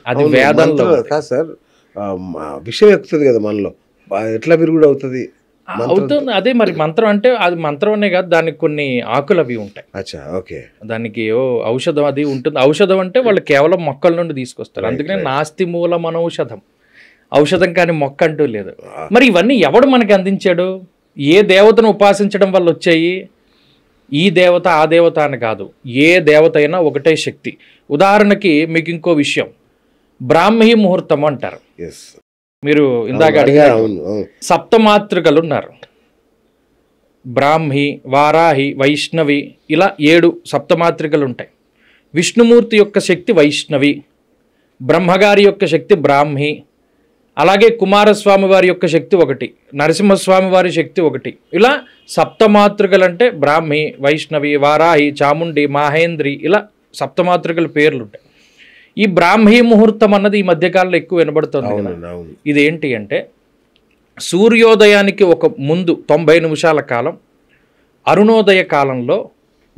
అది వేదంలో కాదు సార్, విషయం ఎక్కుతుంది కదా మనలో, ఎట్లా విరుగుడు అవుతుంది? అవుతుంది. అదే మరి మంత్రం అంటే అది మంత్రం అనే కాదు, దానికి కొన్ని ఆకులు అవి ఉంటాయి. అచ్చా, ఓకే. దానికి ఔషధం అది ఉంటుంది. ఔషధం అంటే వాళ్ళు కేవలం మొక్కల నుండి తీసుకొస్తారు. అందుకనే నాస్తి మూలం అనౌషధం, ఔషధం కానీ మొక్క అంటూ లేదు. మరి ఇవన్నీ ఎవడు మనకి అందించాడు? ఏ దేవతను ఉపాసించడం వల్ల వచ్చాయి? ఈ దేవత ఆ దేవత అని కాదు, ఏ దేవత అయినా ఒకటే శక్తి. ఉదాహరణకి మీకు ఇంకో విషయం, బ్రాహ్మీ ముహూర్తం అంటారు. మీరు ఇందాక అడిగారు, సప్తమాతృకలు ఉన్నారు. బ్రాహ్మి, వారాహి, వైష్ణవి, ఇలా 7 సప్తమాతృకలు ఉంటాయి. విష్ణుమూర్తి యొక్క శక్తి వైష్ణవి, బ్రహ్మగారి యొక్క శక్తి బ్రాహ్మి, అలాగే కుమారస్వామి వారి యొక్క శక్తి ఒకటి, నరసింహస్వామి వారి శక్తి ఒకటి. ఇలా సప్తమాతృకలు అంటే బ్రాహ్మి, వైష్ణవి, వారాహి, చాముండి, మాహేంద్రి, ఇలా సప్తమాతృకల పేర్లు ఉంటాయి. ఈ బ్రాహ్మీ ముహూర్తం అన్నది ఈ మధ్యకాలంలో ఎక్కువ వినబడుతుంది కదా. ఇదేంటి అంటే సూర్యోదయానికి ఒక ముందు 90 నిమిషాల కాలం, అరుణోదయ కాలంలో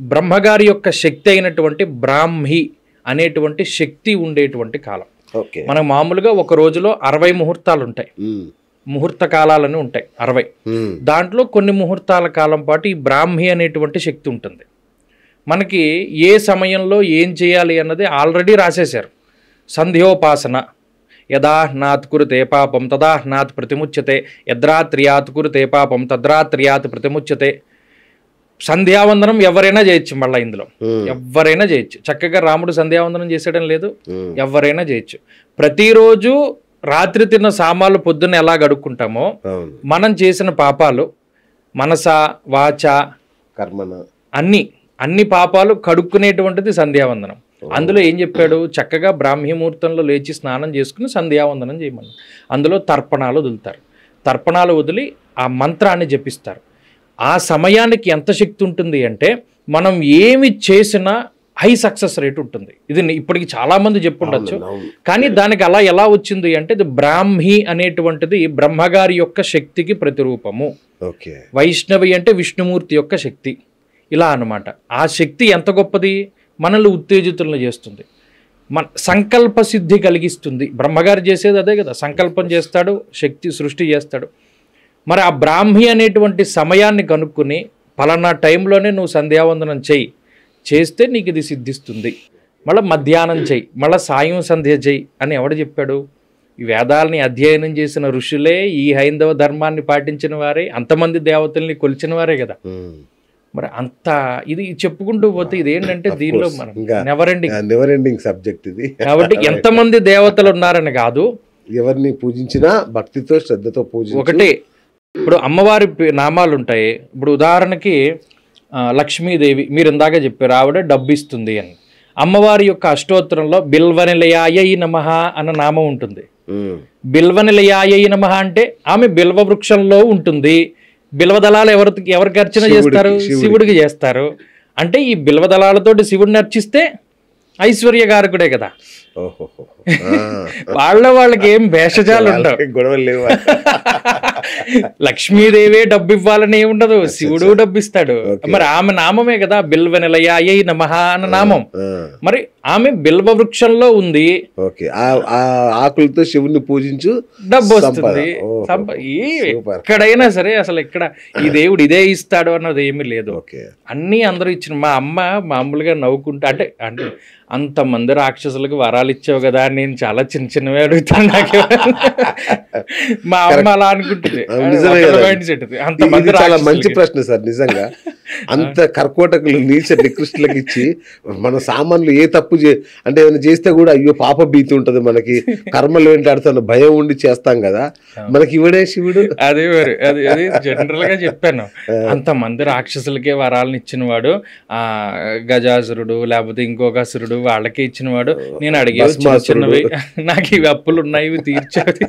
బ్రహ్మగారి యొక్క శక్తి అయినటువంటి బ్రాహ్మీ అనేటువంటి శక్తి ఉండేటువంటి కాలం. మనం మామూలుగా ఒక రోజులో 60 ముహూర్తాలు ఉంటాయి, ముహూర్త కాలాలని ఉంటాయి 60. దాంట్లో కొన్ని ముహూర్తాల కాలం పాటు ఈ బ్రాహ్మీ అనేటువంటి శక్తి ఉంటుంది. మనకి ఏ సమయంలో ఏం చేయాలి అన్నది ఆల్రెడీ రాసేశారు. సంధ్యోపాసన, యదాహ్నాత్ కురుతే పాపం తదాహ్నాత్ ప్రతిముచ్యతే, యద్రాత్ర్యాత్ కురుతే పాపం తద్రాత్ర్యాత్ ప్రతిముచ్యతే. సంధ్యావందనం ఎవరైనా చేయొచ్చు, మళ్ళీ ఇందులో ఎవరైనా చేయొచ్చు. చక్కగా రాముడు సంధ్యావందనం చేసేయడం లేదు, ఎవరైనా చేయొచ్చు. ప్రతిరోజు రాత్రి తిన్న సామాన్లు పొద్దున్న ఎలా గడుక్కుంటామో మనం చేసిన పాపాలు మనస వాచ కర్మన అన్ని పాపాలు కడుక్కునేటువంటిది సంధ్యావందనం. అందులో ఏం చెప్పాడు? చక్కగా బ్రాహ్మీ ముహూర్తంలో లేచి స్నానం చేసుకుని సంధ్యావందనం చేయమని. అందులో తర్పణాలు వదులుతారు. తర్పణాలు వదిలి ఆ మంత్రాన్ని జపిస్తారు. ఆ సమయానికి ఎంత శక్తి ఉంటుంది అంటే మనం ఏమి చేసినా హై సక్సెస్ రేట్ ఉంటుంది. ఇది ఇప్పటికి చాలామంది చెప్పుండొచ్చు. కానీ దానికి అలా ఎలా వచ్చింది అంటే ఇది బ్రాహ్మీ అనేటువంటిది బ్రహ్మగారి యొక్క శక్తికి ప్రతిరూపము. వైష్ణవి అంటే విష్ణుమూర్తి యొక్క శక్తి. ఇలా అన్నమాట. ఆ శక్తి ఎంత గొప్పది, మనల్ని ఉత్తేజితులను చేస్తుంది, మన సంకల్ప సిద్ధి కలిగిస్తుంది. బ్రహ్మగారు చేసేది అదే కదా, సంకల్పం చేస్తాడు, శక్తి సృష్టి చేస్తాడు. మరి ఆ బ్రాహ్మీ అనేటువంటి సమయాన్ని కనుక్కుని పలానా టైంలోనే నువ్వు సంధ్యావందనం చేస్తే నీకు ఇది సిద్ధిస్తుంది, మళ్ళీ మధ్యాహ్నం చెయ్యి, మళ్ళీ సాయం సంధ్య చెయ్యి అని ఎవడు చెప్పాడు? ఈ వేదాలని అధ్యయనం చేసిన ఋషులే, ఈ హైందవ ధర్మాన్ని పాటించిన వారే, అంతమంది దేవతల్ని కొలిచిన వారే కదా. మరి అంత ఇది చెప్పుకుంటూ పోతే ఇదేంటంటే దీనిలో మనం నెవర్ ఎండింగ్ సబ్జెక్ట్ ఇది. కాబట్టి ఎంతమంది దేవతలు ఉన్నారని కాదు, ఎవరిని పూజించినా భక్తితో శ్రద్ధతో పూజించు. ఒకటే. ఇప్పుడు అమ్మవారి నామాలు ఉంటాయి. ఇప్పుడు ఉదాహరణకి లక్ష్మీదేవి, మీరు ఇందాక చెప్పారు, ఆవిడ డబ్బు ఇస్తుంది అని. అమ్మవారి యొక్క అష్టోత్తరంలో బిల్వనిలయాయై నమః అన్న నామం ఉంటుంది. బిల్వనిలయాయై నమః అంటే ఆమె బిల్వ వృక్షంలో ఉంటుంది. బిల్వదళాలు ఎవరికి అర్చన చేస్తారు? శివుడికి చేస్తారు. అంటే ఈ బిల్వదళాలతోటి శివుడిని అర్చిస్తే ఐశ్వర్యకారకుడే కదా. వాళ్ళకి ఏం భేషజాలు ఉండవు, గొడవలు లేవు. లక్ష్మీదేవే డబ్బు ఇవ్వాలని ఏముండదు, శివుడు డబ్బు ఇస్తాడు. మరి ఆమె నామమే కదా బిల్వ నిలయాయై నమః అన్న నామం. మరి ఆమె బిల్వ వృక్షంలో ఉంది, ఆకులతో శివుని పూజించు, డబ్బు వస్తుంది. ఎక్కడైనా సరే అసలు ఇక్కడ ఈ దేవుడు ఇదే ఇస్తాడు అన్నది ఏమీ లేదు. అన్నీ అందరూ ఇచ్చిన. మా అమ్మ మామూలుగా నవ్వుకుంటా అంటే అంతమంది రాక్షసులకు వరాలు ఇచ్చావు కదా, నేను చాలా చిన్నవే అడుగుతాను. నాకు మా అమ్మ అలా అనుకుంటుంది. చాలా మంచి ప్రశ్న సార్, నిజంగా. అంత కర్కోటకులు నీచ నికృష్టులకు ఇచ్చి మన సామాన్లు ఏ తప్పు అంటే ఏమైనా చేస్తే కూడా అయ్యో పాప భీతి ఉంటుంది మనకి, కర్మలు వెంటాడుతున్న భయం ఉండి చేస్తాం కదా, మనకి ఇవిడే శివుడు. అదే అది జనరల్ గా చెప్పాను. అంతమంది రాక్షసులకే వరాలను ఇచ్చిన వాడు, ఆ గజాసురుడు లేకపోతే ఇంకొక అసురుడు వాళ్ళకే ఇచ్చిన వాడు, నేను అడిగే చిన్నవి, నాకు ఇవి అప్పులు ఉన్నాయి ఇవి తీర్చేది.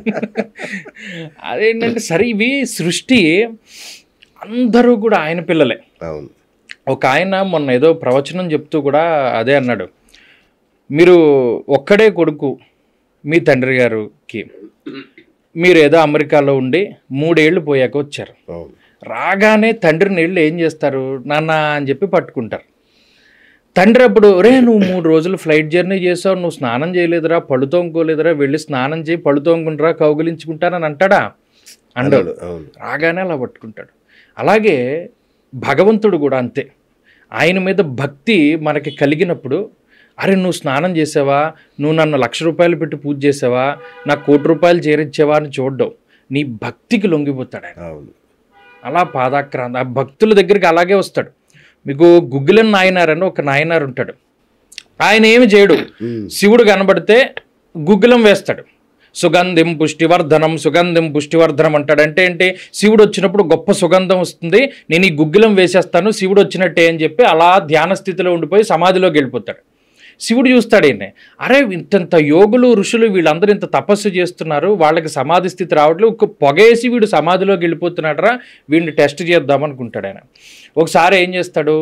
అదేంటంటే సరే ఇవి సృష్టి, అందరూ కూడా ఆయన పిల్లలే. ఒక ఆయన మొన్న ఏదో ప్రవచనం చెప్తూ కూడా అదే అన్నాడు, మీరు ఒక్కడే కొడుకు మీ తండ్రి గారికి, మీరు ఏదో అమెరికాలో ఉండి 3 ఏళ్ళు పోయాక వచ్చారు. రాగానే తండ్రిని వెళ్ళి ఏం చేస్తారు, నాన్న అని చెప్పి పట్టుకుంటారు. తండ్రి అప్పుడు రే నువ్వు 3 రోజులు ఫ్లైట్ జర్నీ చేసావు, నువ్వు స్నానం చేయలేదురా, పళ్ళు తోముకోలేదురా, వెళ్ళి స్నానం చేయి, పళ్ళు తోముకుంటారా, కౌగిలించుకుంటానని అంటాడా? అంటాడు. రాగానే అలా పట్టుకుంటాడు. అలాగే భగవంతుడు కూడా అంతే. ఆయన మీద భక్తి మనకి కలిగినప్పుడు, అరే నువ్వు స్నానం చేసావా, నువ్వు నన్ను 1,00,000 రూపాయలు పెట్టి పూజ చేసావా, నాకు 1,00,00,000 రూపాయలు చేరించావా అని చూడడం, నీ భక్తికి లొంగిపోతాడు ఆయన. అలా పాదాక్రాంత ఆ భక్తుల దగ్గరికి అలాగే వస్తాడు. మీకు గుగ్గిలం నాయనార్ అని ఒక నాయనారు ఉంటాడు. ఆయన ఏమి చేయడు, శివుడు కనబడితే గుగ్గిలం వేస్తాడు. సుగంధిం పుష్టివర్ధనం, సుగంధిం పుష్టివర్ధనం అంటాడు. అంటే ఏంటి, శివుడు వచ్చినప్పుడు గొప్ప సుగంధం వస్తుంది, నేను ఈ గుగ్గిలం వేసేస్తాను శివుడు వచ్చినట్టే అని చెప్పి అలా ధ్యాన స్థితిలో ఉండిపోయి సమాధిలోకి వెళ్ళిపోతాడు. శివుడు చూస్తాడు ఈయన్ని, అరే ఇంతంత యోగులు ఋషులు వీళ్ళందరూ ఇంత తపస్సు చేస్తున్నారు, వాళ్ళకి సమాధి స్థితి రావట్లేదు, ఒక పొగేసి వీడు సమాధిలోకి వెళ్ళిపోతున్నాడరా, వీడిని టెస్ట్ చేద్దామనుకుంటాడు ఆయన. ఒకసారి ఏం చేస్తాడు,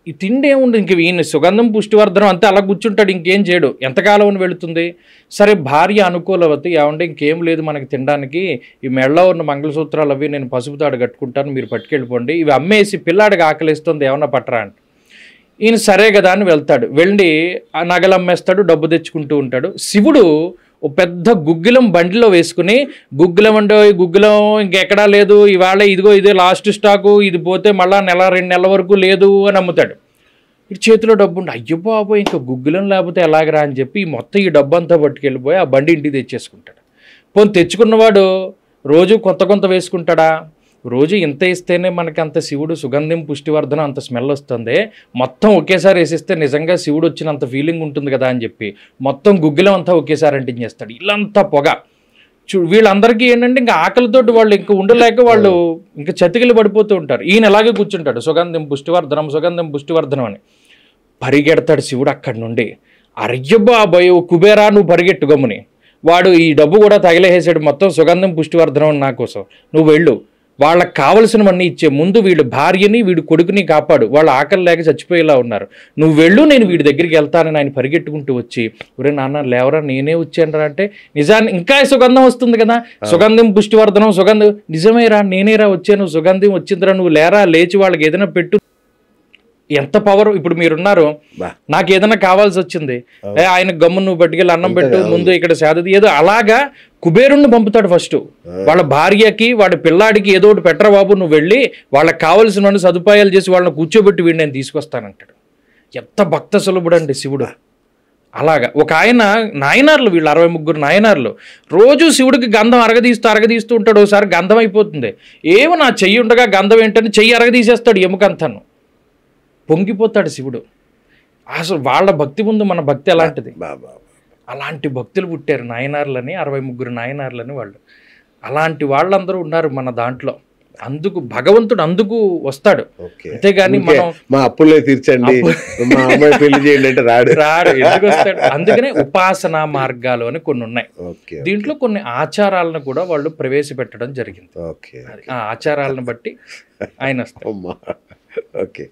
ఈ తిండి ఏముంది, ఇంక ఈయన సుగంధం పుష్టివర్ధనం అంతే అలా కూర్చుంటాడు, ఇంకేం చేయడు. ఎంతకాలం వెళుతుంది. సరే భార్య అనుకూలవతి, ఏమంటే ఇంకేం లేదు మనకి తినడానికి, ఈ మెడలో ఉన్న మంగళసూత్రాలు అవి నేను పసుపు తాడు కట్టుకుంటాను, మీరు పట్టుకెళ్ళిపోండి, ఇవి అమ్మేసి పిల్లాడికి ఆకలిస్తుంది ఏమన్నా పట్టరా అంటే, ఈయన సరే కదా అని వెళ్తాడు. వెళ్ళి ఆ నగలు అమ్మేస్తాడు, డబ్బు తెచ్చుకుంటూ ఉంటాడు. శివుడు ఓ పెద్ద గుగ్గిలం బండిలో వేసుకుని, గుగ్గిలం అంటే గుగ్గిలం ఇంకెక్కడా లేదు, ఇవాళ ఇదిగో ఇదే లాస్ట్ స్టాకు, ఇది పోతే మళ్ళీ 1-2 నెలల వరకు లేదు అని అమ్ముతాడు. ఇటు చేతిలో డబ్బు ఉండి, అయ్యో బాబో ఇంకా గుగ్గిలం లేకపోతే ఎలాగరా అని చెప్పి మొత్తం ఈ డబ్బు అంతా పట్టుకెళ్ళిపోయి ఆ బండి ఇంటికి తెచ్చేసుకుంటాడు. పోనీ తెచ్చుకున్నవాడు రోజు కొంత వేసుకుంటాడా? రోజు ఇంత ఇస్తేనే మనకి అంత శివుడు సుగంధం పుష్టివర్ధనం అంత స్మెల్ వస్తుంది, మొత్తం ఒకేసారి వేసిస్తే నిజంగా శివుడు వచ్చినంత ఫీలింగ్ ఉంటుంది కదా అని చెప్పి మొత్తం గుగ్గిలం అంతా ఒకేసారి అంటించేస్తాడు. ఇల్లంతా పొగ. వీళ్ళందరికీ ఏంటంటే ఇంకా ఆకలితోటి వాళ్ళు ఇంకా ఉండలేక వాళ్ళు ఇంకా చతికిలు పడిపోతూ ఉంటారు. ఈయన ఎలాగే కూర్చుంటాడు, సుగంధం పుష్టివర్ధనం సుగంధం పుష్టివర్ధనం అని. పరిగెడతాడు శివుడు అక్కడి నుండి, అర్యబాబోయ్ కుబేరా నువ్వు పరిగెట్టు గమ్ముని, వాడు ఈ డబ్బు కూడా తగిలేసాడు మొత్తం సుగంధం పుష్టివర్ధనం అని నా కోసం, నువ్వు వెళ్ళు, వాళ్ళకి కావలసినవన్నీ ఇచ్చే ముందు వీడు భార్యని వీడు కొడుకుని కాపాడు, వాళ్ళు ఆకలి లేక చచ్చిపోయేలా ఉన్నారు, నువ్వు వెళ్ళు, నేను వీడి దగ్గరికి వెళ్తానని ఆయన పరిగెట్టుకుంటూ వచ్చి, ఒరే నాన్న లేవరా నేనే వచ్చానరా అంటే, నిజాన్ని ఇంకా సుగంధం వస్తుంది కదా, సుగంధం పుష్టివర్ధనం సుగంధం, నిజమేరా నేనేరా వచ్చాను, సుగంధం వచ్చిందిరా, నువ్వు లేరా లేచి వాళ్ళకి ఏదైనా పెట్టు. ఎంత పవర్. ఇప్పుడు మీరున్నారు, నాకు ఏదైనా కావాల్సి వచ్చింది, ఆయన గమ్ము నువ్వు పట్టుకెళ్ళి అన్నం పెట్టు, ముందు ఇక్కడ సేదది ఏదో, అలాగా కుబేరుణ్ణి పంపుతాడు ఫస్ట్. వాళ్ళ భార్యకి వాడి పిల్లాడికి ఏదో ఒకటి పెట్టరా బాబు, నువ్వు వెళ్ళి వాళ్ళకి కావాల్సిన సదుపాయాలు చేసి వాళ్ళని కూర్చోబెట్టి వీడిని నేను తీసుకొస్తానంటాడు. ఎంత భక్త సులభుడండి శివుడు. అలాగా ఒక ఆయన నాయనార్లు, వీళ్ళు 63 నాయనార్లు, రోజు శివుడికి గంధం అరగదీస్తూ ఉంటాడు. ఒకసారి గంధం అయిపోతుంది, ఏమో నా చెయ్యి ఉండగా గంధం ఏంటని చెయ్యి అరగదీసేస్తాడు, ఎముకంతాను పొంగిపోతాడు శివుడు. అసలు వాళ్ళ భక్తి ముందు మన భక్తి ఎలాంటిది. అలాంటి భక్తులు పుట్టారు నాయనార్లని, 63 నాయనార్లని వాళ్ళు. అలాంటి వాళ్ళందరూ ఉన్నారు మన దాంట్లో. అందుకు భగవంతుడు అందుకు వస్తాడు, అంతేగాని మనం మా అప్పులే తీర్చండి, మా అమ్మాయి పెళ్లి చేయండి అంటే రాడు. ఎందుకు వస్తాడు? అందుకనే ఉపాసనా మార్గాలు అని కొన్ని ఉన్నాయి. దీంట్లో కొన్ని ఆచారాలను కూడా వాళ్ళు ప్రవేశపెట్టడం జరిగింది. ఆ ఆచారాలను బట్టి ఆయన వస్తాడు. ఓకే.